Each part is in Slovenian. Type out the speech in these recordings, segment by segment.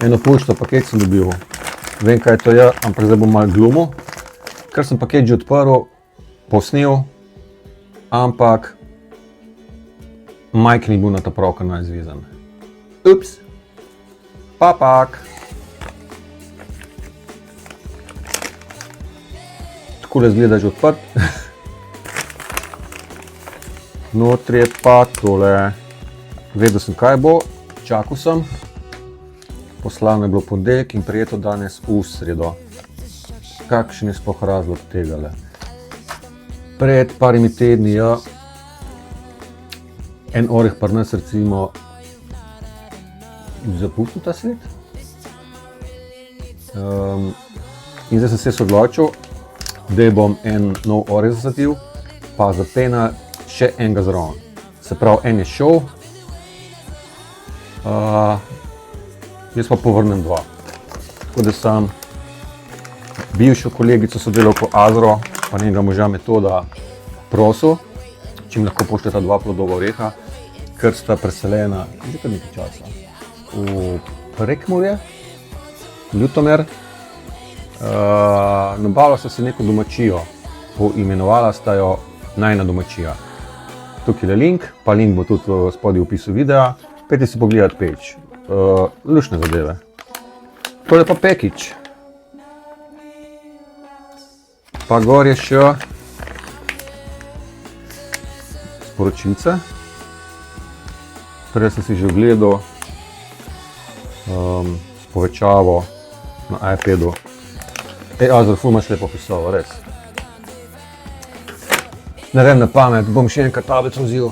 Eno pošto paket sem dobil. Vem, kaj to je, ampak zdaj bom malo glumil. Ker sem paket že odprl, posnel, ampak Mike ni bil na ta pravka najzvezan. Ups. Papak. Takole izgleda že odprt. Notri je pa tole. Vedel sem, kaj bo, čakal sem. Poslano je bilo ponedeljek in prijeto danes v sredo. Kakšen je sploh razlog tegale? Pred parimi tedni je en oreh pri nas recimo zapustil ta svet. In zdaj sem se odločil, da bom en nov oreh zasadil, pa zapenal še enega zraven. Se pravi, en je šel, jaz pa povrnem dva. Tako da sem bivšo kolegico sodelavko Azro, pa njenega moža Metoda prosil, če mi lahko pošljeta dva plodova oreha, ker sta preseljena že kar nekaj časa v Prekmurje, Ljutomer. Nabavila sta se neko domačijo, poimenovala sta jo Najina domačija. Tukaj je link, pa link bo tudi spodaj v opisu videa. Pejte si pogledati peč. Luštne zadeve. Tole pa pekič. Pa gor je še sporočilce. Prej sem si že ogledal s povečavo na iPadu. Azor, ful imaš lepo pisavo, res. Ne vem na pamet, bom še enkrat tablico vzel.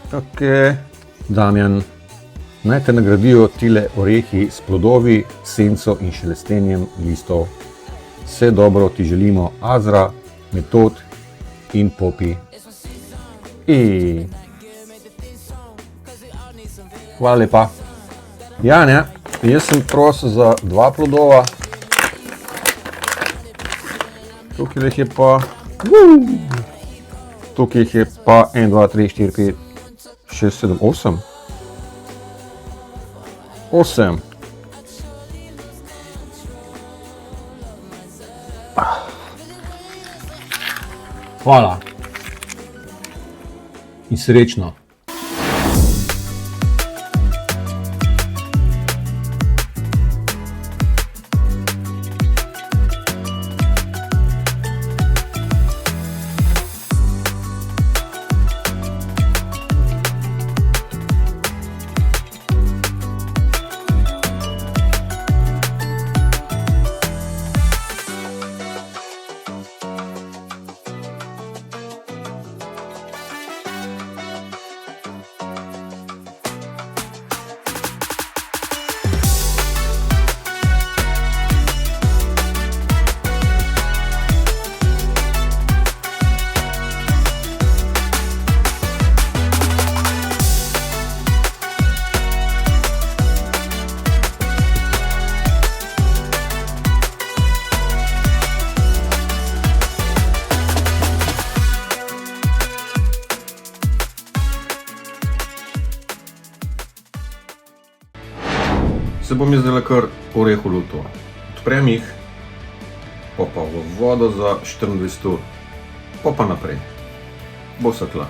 Ok, Damjan, naj te nagradijo tile orehi s plodovi, senco in šelestenjem listov. Vse dobro ti želimo, Azra, Metod in Popi. Hvala lepa. Ja, ne, jaz sem prosil za dva plodova. Tukaj jih je pa 1, 2, 3, 4, 5, 6, 7, 8. 8. Hvala. In srečno. Se bom zdaj kar oreh luto. Odprem jih, pa v vodo za 24 ur, pa naprej. Bo se tla.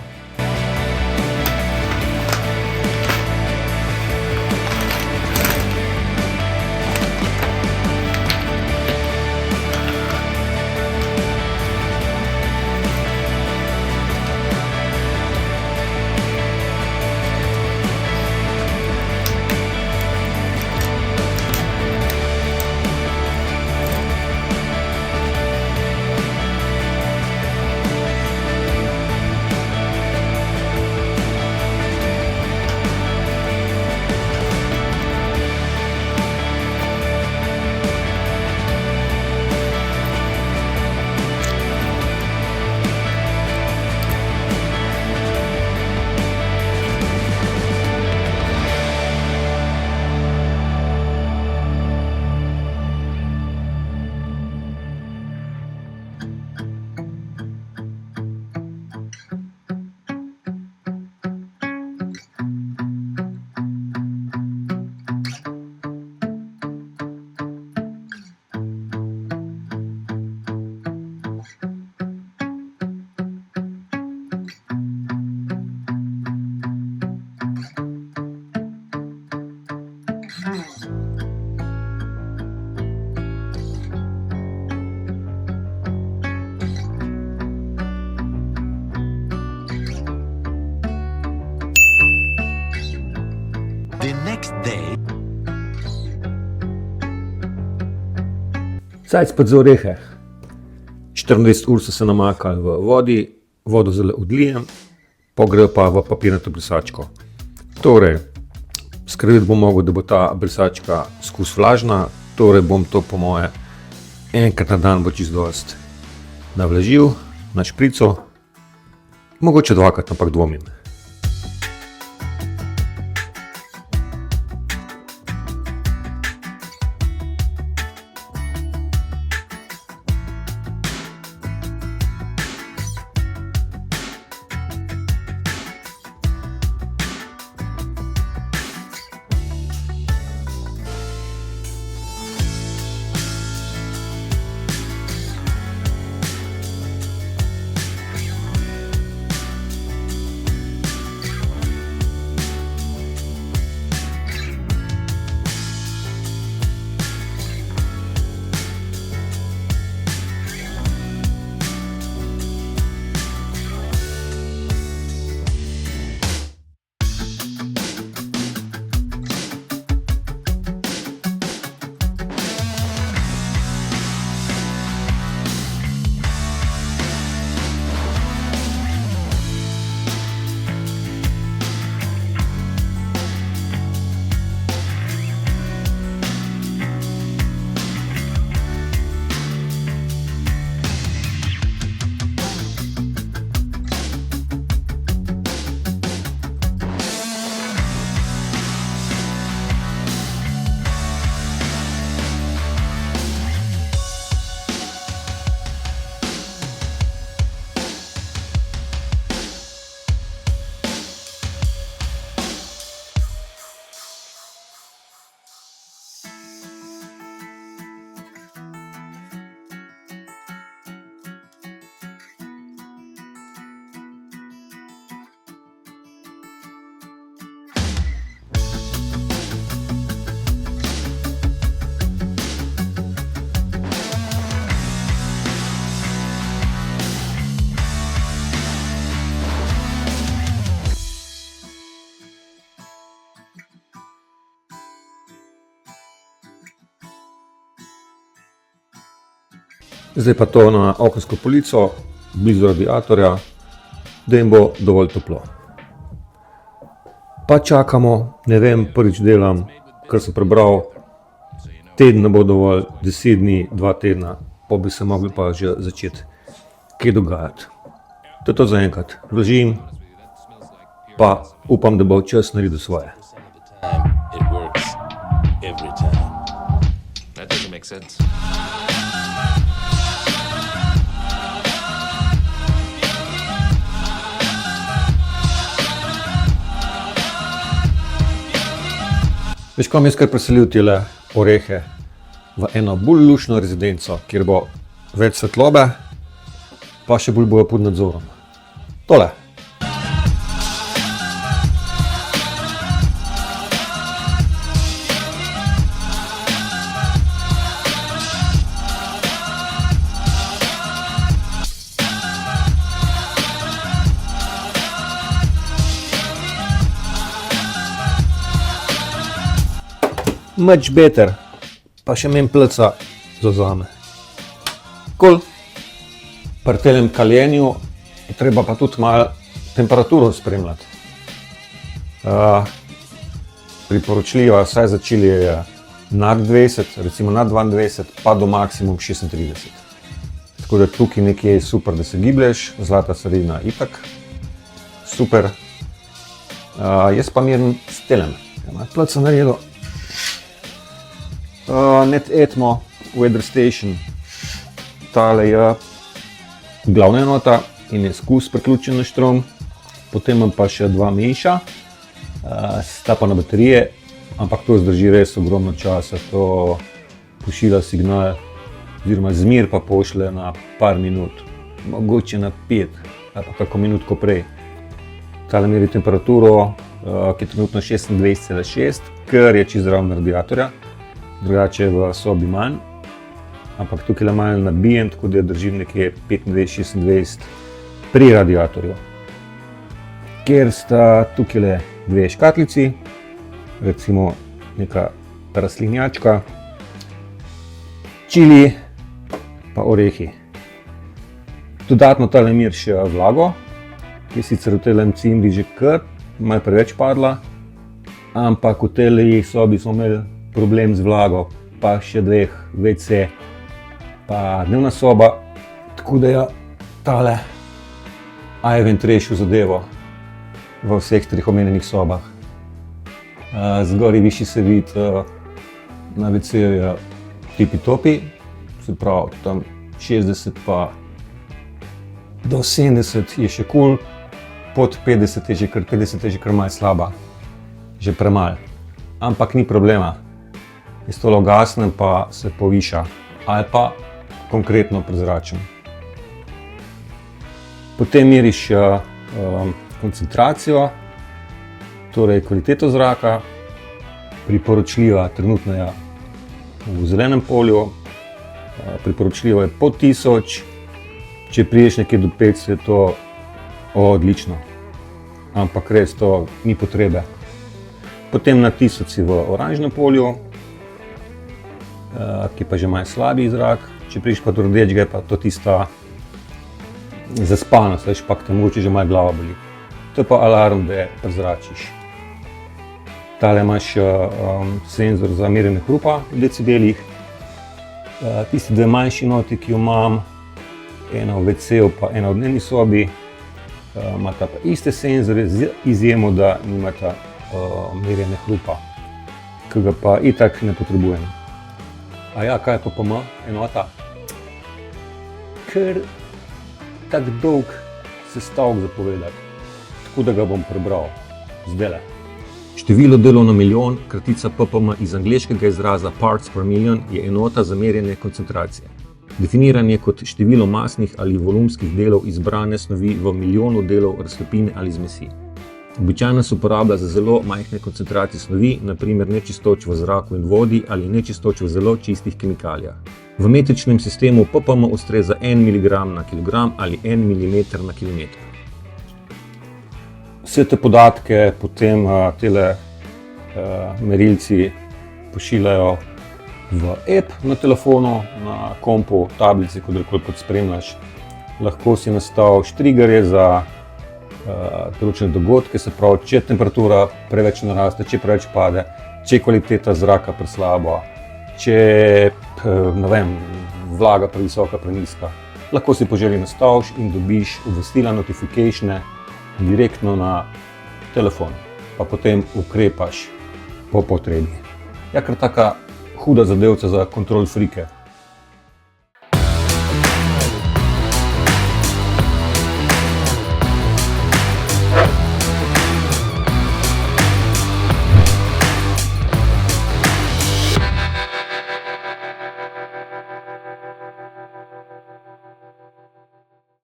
The next day. Cajt za orehe. 24 ur so se namakali v vodi, vodo zdaj odlijem, pogrejo pa v papirnato brisačko. Torej, skrbeti bom mogel, da bo ta brisačka skus vlažna, torej bom to po moje enkrat na dan bo čisto dost navlažil na šprico, mogoče dvakrat, ampak dvomim. Zdaj pa to na okensko polico, blizu radiatorja, da jim bo dovolj toplo. Pa čakamo, ne vem, prvič delam, kar sem prebral, teden ne bo dovolj, 10 dni, 2 tedna, pa bi se mogli pa že začeti kaj dogajati. To je to za enkrat. Vlažim, pa upam, da bo čas naredil svoje. It works every time. That doesn't make sense. Veš, kam jaz kar preselil tile orehe v eno bolj lušno rezidenco, kjer bo več svetlobe, pa še bolj bojo pod nadzorom. Tole. Much better, pa še manj pleca zavzame. Cool. Pri tem kaljenju je treba pa tudi malo temperaturo spremljati. Priporočljiva, vsaj za čili je nad 20, recimo nad 22, pa do maksimum 36. Tako da tukaj nekje je super, da se giblješ, zlata sredina itak, super. Jaz pa miren s telem, pleca naredil. Net Atmo Weather Station, tale je glavna enota in je skus priključen na štrom, potem imam pa še 2 manjša, sta pa na baterije, ampak to zdrži res ogromno časa, to pošilja signal, oziroma zmer pa pošlje na par minut, mogoče na 5 ali pa kako minutko prej. Tale meri temperaturo, ki je trenutno 26,6. ker je čisto zraven radiatorja, drugače v sobi manj, ampak tukaj le malo nabijem, tako da držim nekje 25-26 pri radiatorju. Ker sta tukaj le dve škatlici, recimo neka rastlinjačka, čili pa orehi. Dodatno tale mir še vlago, ki je sicer v tele cimri že kar malo preveč padla, ampak v tele sobi smo imeli problem z vlago, pa še dveh WC, pa dnevna soba, tako da je tale Ivan rešil zadevo v vseh treh omenjenih sobah. Zgoraj višji se vidi, na WC-ju je tipi-topi, se pravi tam 60 pa do 70 je še kul, pod 50 je že kar, 50 je že kar malo slaba, že premalo. Ampak ni problema, jaz tole ugasnem pa se poviša ali pa konkretno prezračim. Potem meriš koncentracijo, torej kvaliteto zraka, priporočljiva trenutno je v zelenem polju, priporočljivo je pod 1000, če prideš nekje do 500 je to odlično, ampak res to ni potrebe. Potem na 1000 si v oranžnem polju, ki pa že malo slabiji zrak, če prideš pa do rdečega je pa to tista zaspanost, veš, pa te mogoče že malo glava boli. To je pa alarm, da prezračiš. Tale imaš senzor za merjenje hrupa v decibelih. Tisti dve manjši noti, ki jo imam, ena v WC-ju pa ena v dnevni sobi, imata pa iste senzore z izjemo, da nimata merjenje hrupa, ki ga pa itak ne potrebujem. A ja, kaj je PPM enota? Ker tak dolg sestavek za povedati, tako da ga bom prebral zdajle. Število delov na milijon, kratica PPM iz angleškega izraza parts per million, je enota za merjenje koncentracije. Definiran je kot število masnih ali volumskih delov izbrane snovi v milijonu delov raztopine ali zmesi. Običajno se uporablja za zelo majhne koncentracije snovi, na primer nečistoč v zraku in vodi ali nečistoč v zelo čistih kemikalijah. V metričnem sistemu PPM ustreza 1 mg na kilogram ali 1 mm na kilometer. Vse te podatke potem tele merilci pošiljajo v app na telefonu, na kompu, tablici, kadarkoli kot spremljaš. Lahko si nastaviš triggerje za določene dogodke, se pravi, če temperatura preveč naraste, če preveč pade, če je kvaliteta zraka preslaba, če ne vem, vlaga previsoka, prenizka. Lahko si po želji nastaviš in dobiš obvestila, notificatione direktno na telefon, pa potem ukrepaš po potrebi. Ja, ker taka huda zadevca za kontrol frike.